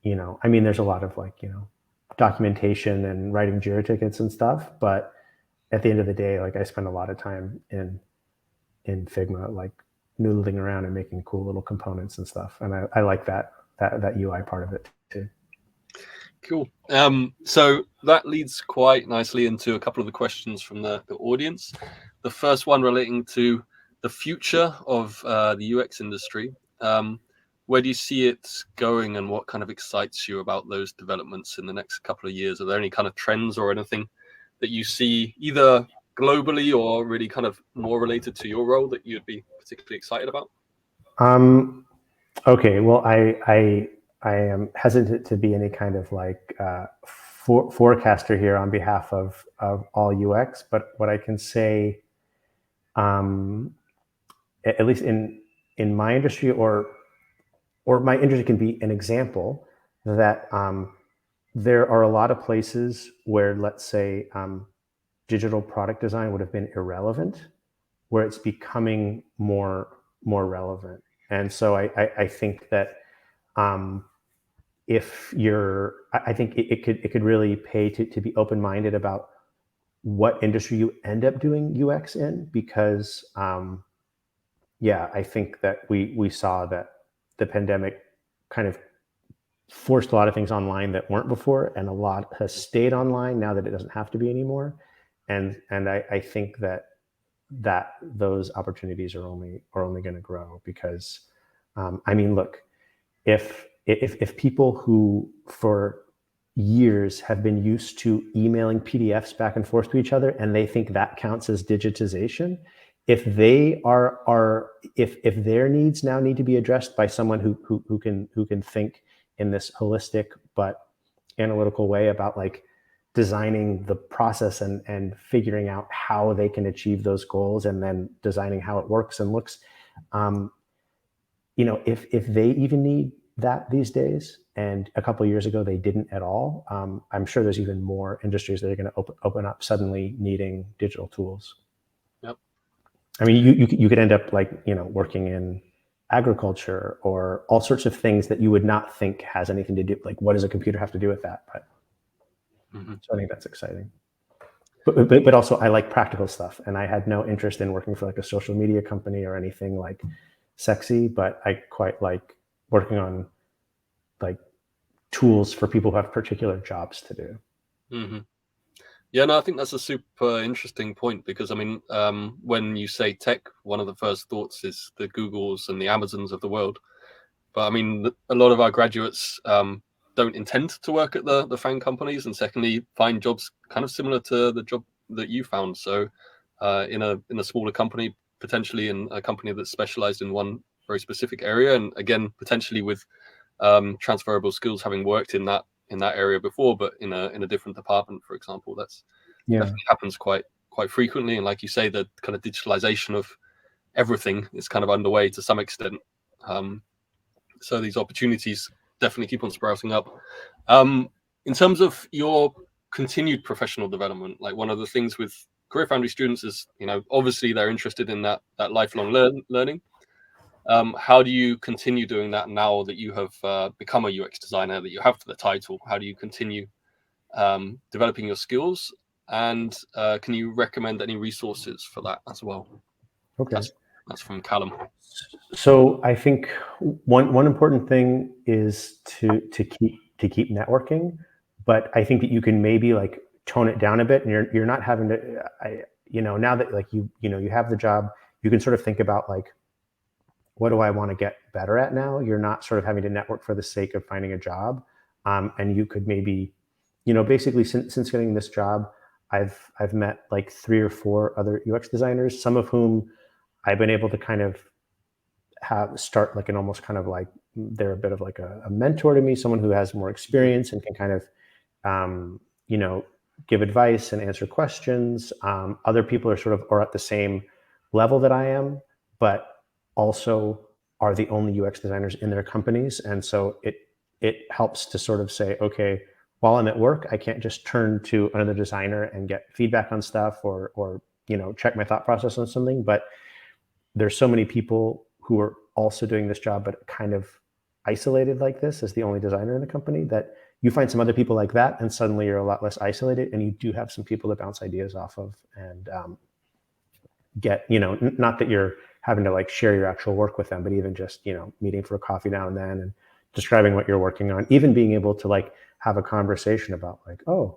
B: you know, I mean, there's a lot of like, you know, documentation and writing JIRA tickets and stuff, but at the end of the day, like I spend a lot of time in Figma, like noodling around and making cool little components and stuff. And I like that UI part of it too.
A: Cool. So that leads quite nicely into a couple of the questions from the audience. The first one relating to the future of the UX industry. Where do you see it going, and what kind of excites you about those developments in the next couple of years? Are there any kind of trends or anything that you see either globally or really kind of more related to your role that you'd be particularly excited about?
B: Okay, well, I am hesitant to be any kind of like forecaster here on behalf of all UX, but what I can say, at least in my industry, or my industry can be an example that there are a lot of places where, let's say, digital product design would have been irrelevant, where it's becoming more relevant. And so I think that if you're, I think it could really pay to be open-minded about what industry you end up doing UX in, because yeah, I think that we saw that the pandemic kind of forced a lot of things online that weren't before, and a lot has stayed online now that it doesn't have to be anymore. And I think that those opportunities are only going to grow, because I mean, look, if people who for years have been used to emailing PDFs back and forth to each other, and they think that counts as digitization, if they if their needs now need to be addressed by someone who can think in this holistic but analytical way about like designing the process and figuring out how they can achieve those goals, and then designing how it works and looks, you know, if they even need that these days, and a couple of years ago they didn't at all, I'm sure there's even more industries that are going to open up suddenly needing digital tools.
A: Yep.
B: I mean, you could end up like, you know, working in agriculture or all sorts of things that you would not think has anything to do, like what does a computer have to do with that? But so I think that's exciting. But also I like practical stuff, and I had no interest in working for like a social media company or anything like sexy, but I quite like working on like tools for people who have particular jobs to do.
A: Yeah, no, I think that's a super interesting point, because I mean, when you say tech, one of the first thoughts is the Googles and the Amazons of the world. But I mean, a lot of our graduates don't intend to work at the FANG companies, and secondly, find jobs kind of similar to the job that you found. So in a smaller company, potentially in a company that's specialized in one very specific area, and again, potentially with transferable skills, having worked in that area before, but in a different department, for example. That's definitely happens quite frequently. And like you say, the kind of digitalization of everything is kind of underway to some extent. So these opportunities definitely keep on sprouting up. In terms of your continued professional development, like one of the things with CareerFoundry students is, you know, obviously they're interested in that lifelong learning. How do you continue doing that now that you have become a UX designer, that you have the title? How do you continue developing your skills? And can you recommend any resources for that as well?
B: Okay.
A: That's from Callum.
B: So I think one important thing is to keep networking, but I think that you can maybe like tone it down a bit, and you're not having to. now that like you have the job, you can sort of think about like, what do I want to get better at now? You're not sort of having to network for the sake of finding a job. And you could maybe, basically since getting this job, I've met like 3 or 4 other UX designers, some of whom I've been able to kind of start like an almost kind of like, they're a bit of like a mentor to me, someone who has more experience and can kind of, give advice and answer questions. Other people are sort of are at the same level that I am, but also are the only UX designers in their companies. And so it helps to sort of say, okay, while I'm at work, I can't just turn to another designer and get feedback on stuff or check my thought process on something. But there's so many people who are also doing this job, but kind of isolated like this as the only designer in the company, that you find some other people like that, and suddenly you're a lot less isolated, and you do have some people to bounce ideas off of and get, not that you're having to like share your actual work with them, but even just, meeting for a coffee now and then and describing what you're working on, even being able to like have a conversation about like, oh,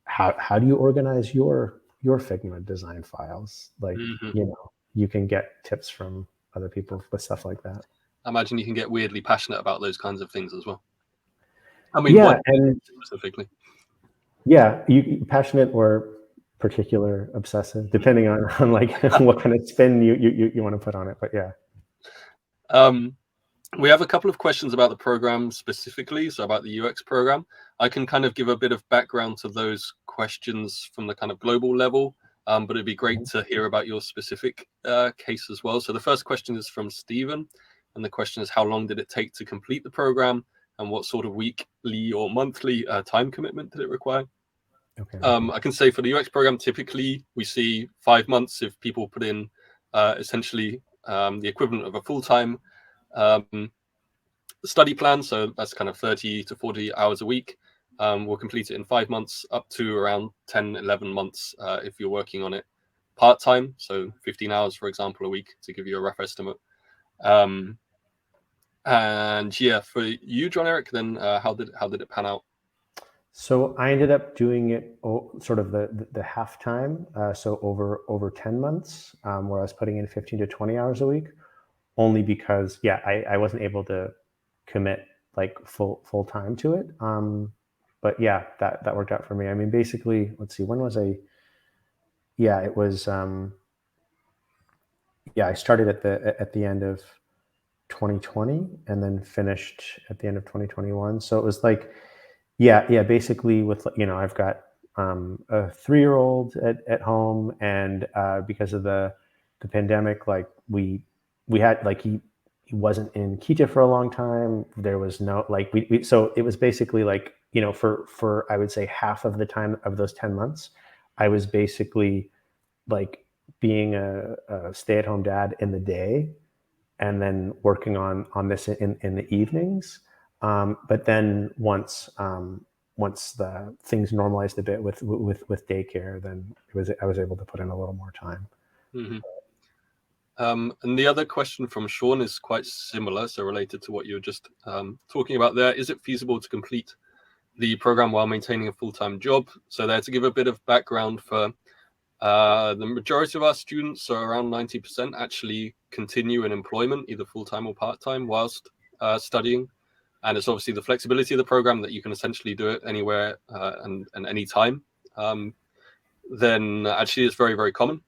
B: how do you organize your Figma design files? Like, you can get tips from other people with stuff like that.
A: I imagine you can get weirdly passionate about those kinds of things as well. I mean, yeah, and specifically.
B: Yeah, you passionate or particular obsessive, depending on like what kind of spin you want to put on it. But yeah.
A: We have a couple of questions about the program specifically, so about the UX program. I can kind of give a bit of background to those questions from the kind of global level, but it'd be great to hear about your specific case as well. So the first question is from Stephen, and the question is, how long did it take to complete the program, and what sort of weekly or monthly time commitment did it require?
B: Okay.
A: I can say for the UX program, typically we see 5 months if people put in essentially the equivalent of a full-time study plan. So that's kind of 30 to 40 hours a week. We'll complete it in 5 months, up to around 10, 11 months if you're working on it part-time. So 15 hours, for example, a week, to give you a rough estimate. And yeah, for you, John-Erik, then how did it pan out?
B: So I ended up doing it sort of the half time, so over 10 months, where I was putting in 15 to 20 hours a week, only because I wasn't able to commit like full time to it. But yeah, that worked out for me. I mean, basically, let's see, when was I? Yeah, it was. I started at the end of 2020 and then finished at the end of 2021. So it was like, basically with, I've got a 3-year-old at home, and because of the pandemic, like we had like he wasn't in Kita for a long time. There was no like so it was basically like, for I would say half of the time of those 10 months, I was basically like being a stay-at-home dad in the day, and then working on this in the evenings. But then once the things normalized a bit with daycare, then I was able to put in a little more time.
A: Mm-hmm. And the other question from Sean is quite similar, so related to what you were just talking about there. Is it feasible to complete the program while maintaining a full-time job? So there, to give a bit of background, for the majority of our students, so around 90%, actually continue in employment, either full-time or part-time, whilst studying. And it's obviously the flexibility of the program that you can essentially do it anywhere and any time. Then actually it's very, very common.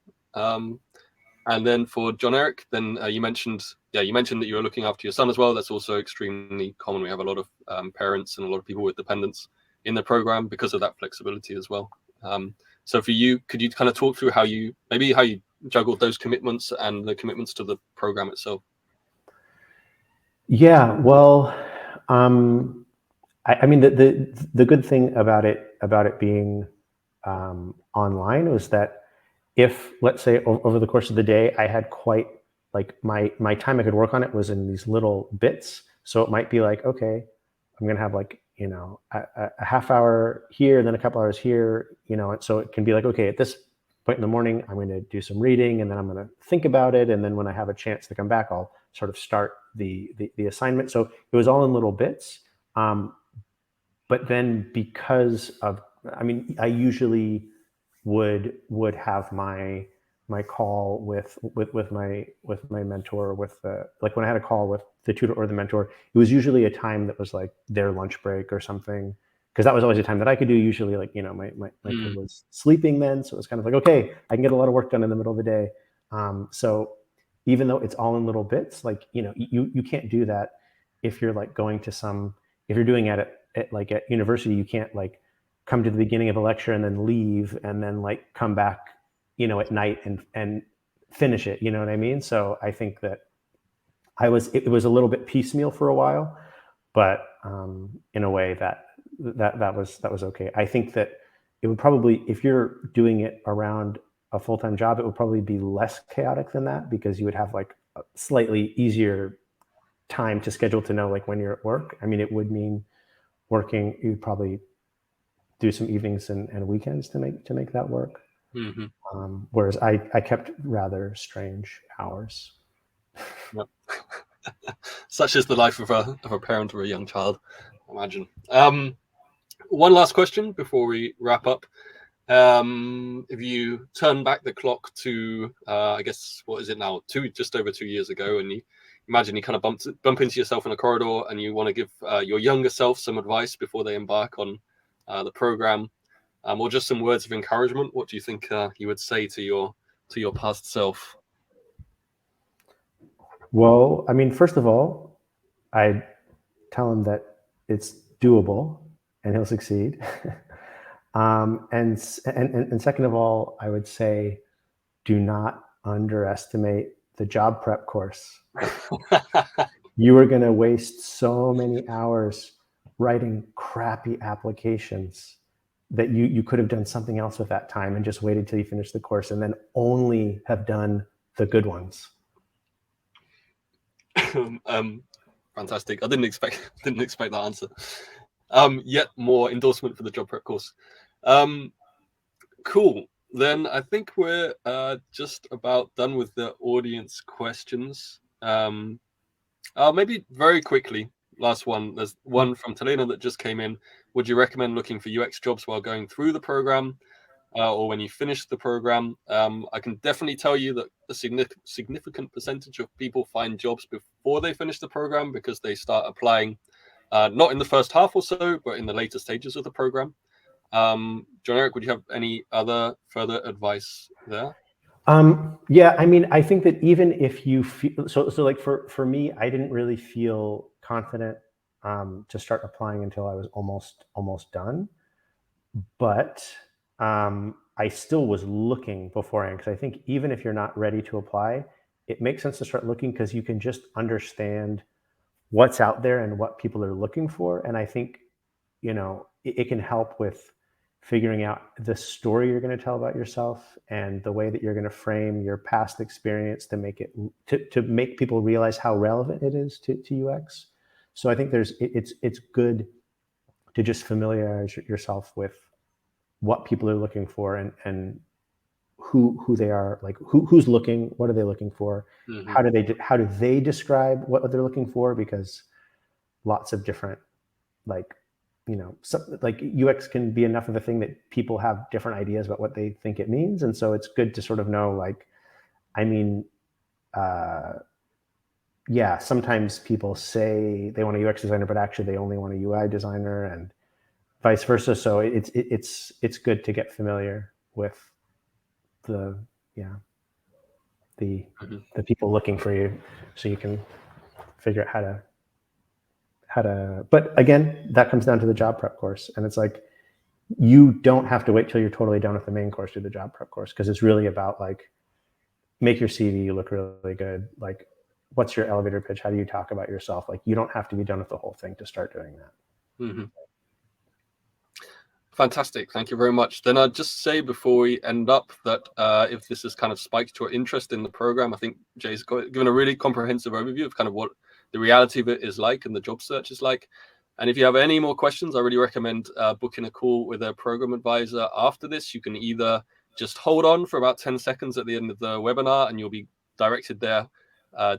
A: And then for John-Erik, then you mentioned that you were looking after your son as well. That's also extremely common. We have a lot of parents and a lot of people with dependents in the program because of that flexibility as well. So for you, could you kind of talk through how you juggled those commitments and the commitments to the program itself?
B: Yeah, well, I mean, the good thing about it being online was that if, let's say, over the course of the day, I had quite like my time I could work on it was in these little bits. So it might be like, okay, I'm gonna have like, a half hour here, and then a couple hours here, and so it can be like, okay, at this point in the morning, I'm going to do some reading, and then I'm going to think about it, and then when I have a chance to come back, I'll sort of start the assignment. So it was all in little bits. But then because of, I mean, I usually would have my call with my mentor, with the, like when I had a call with the tutor or the mentor, it was usually a time that was like their lunch break or something, because that was always a time that I could do. Usually, like, you know, my kid was sleeping then, so it was kind of like, okay, I can get a lot of work done in the middle of the day. So even though it's all in little bits, like, you know, you can't do that if you're like going to some, if you're doing it at university. You can't like come to the beginning of a lecture and then leave and then like come back, you know, at night and finish it. You know what I mean? So I think that it was a little bit piecemeal for a while, but in a way that was okay. I think that it would probably, if you're doing it around a full-time job, it would probably be less chaotic than that, because you would have like a slightly easier time to schedule to know like when you're at work. I mean, it would mean working, you'd probably do some evenings and weekends to make that work. Whereas I kept rather strange hours.
A: Yep. Such is the life of a parent or a young child, I imagine. One last question before we wrap up. If you turn back the clock to, I guess, what is it now? Just over 2 years ago, and you imagine you kind of bump into yourself in a corridor, and you want to give your younger self some advice before they embark on the program, or just some words of encouragement, what do you think you would say to your past self?
B: Well, I mean, first of all, I'd tell him that it's doable and he'll succeed. And second of all, I would say, do not underestimate the job prep course. You are going to waste so many hours writing crappy applications that you could have done something else with that time and just waited till you finish the course and then only have done the good ones.
A: Fantastic. I didn't expect that answer. Yet more endorsement for the job prep course. Cool. Then I think we're just about done with the audience questions. Maybe very quickly, last one. There's one from Talena that just came in. Would you recommend looking for UX jobs while going through the program, or when you finish the program? I can definitely tell you that a significant percentage of people find jobs before they finish the program, because they start applying, not in the first half or so, but in the later stages of the program. John-Erik, would you have any other further advice there?
B: Yeah, I mean, I think that even if you feel so like for me, I didn't really feel confident to start applying until I was almost done, but I still was looking beforehand, because I think even if you're not ready to apply, it makes sense to start looking, because you can just understand what's out there and what people are looking for. And I think, you know, it can help with figuring out the story you're going to tell about yourself and the way that you're going to frame your past experience to make it to make people realize how relevant it is to UX. So I think it's good to just familiarize yourself with what people are looking for and who they are, like who's looking, what are they looking for, how do they describe what they're looking for, because lots of different, like, you know, like UX can be enough of a thing that people have different ideas about what they think it means. And so it's good to sort of know, like, I mean, yeah, sometimes people say they want a UX designer, but actually they only want a UI designer, and vice versa. So it's good to get familiar with the people looking for you, so you can figure out how to. But again, that comes down to the job prep course, and it's like, you don't have to wait till you're totally done with the main course to do the job prep course, because it's really about, like, make your CV look really good. Like, what's your elevator pitch? How do you talk about yourself? Like, you don't have to be done with the whole thing to start doing that.
A: Fantastic. Thank you very much. Then I'd just say before we end up that if this has kind of spiked your interest in the program, I think Jay's given a really comprehensive overview of kind of what the reality of it is like and the job search is like. And if you have any more questions, I really recommend booking a call with a program advisor after this. You can either just hold on for about 10 seconds at the end of the webinar and you'll be directed there,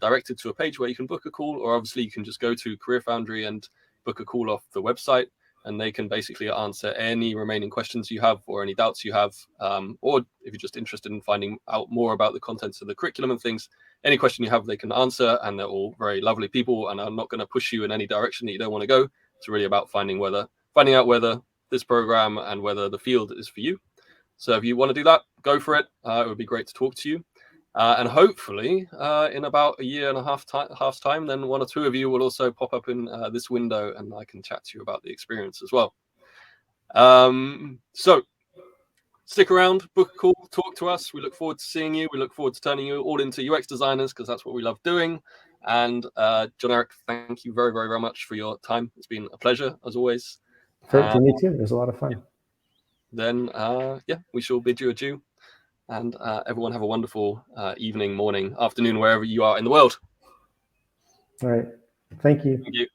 A: directed to a page where you can book a call, or obviously you can just go to CareerFoundry and book a call off the website. and they can basically answer any remaining questions you have or any doubts you have, or if you're just interested in finding out more about the contents of the curriculum and things, any question you have, they can answer, and they're all very lovely people, and I'm not going to push you in any direction that you don't want to go. It's really about finding out whether this program and whether the field is for you. So if you want to do that, go for it. It would be great to talk to you. And hopefully in about a year and a half time, then one or two of you will also pop up in this window, and I can chat to you about the experience as well. So stick around, book a call, talk to us. We look forward to seeing you. We look forward to turning you all into UX designers, because that's what we love doing. And John-Erik, thank you very, very, very much for your time. It's been a pleasure, as always.
B: For me too. It was a lot of fun.
A: Then, we shall bid you adieu. And everyone have a wonderful evening, morning, afternoon, wherever you are in the world.
B: All right. Thank you.
A: Thank you.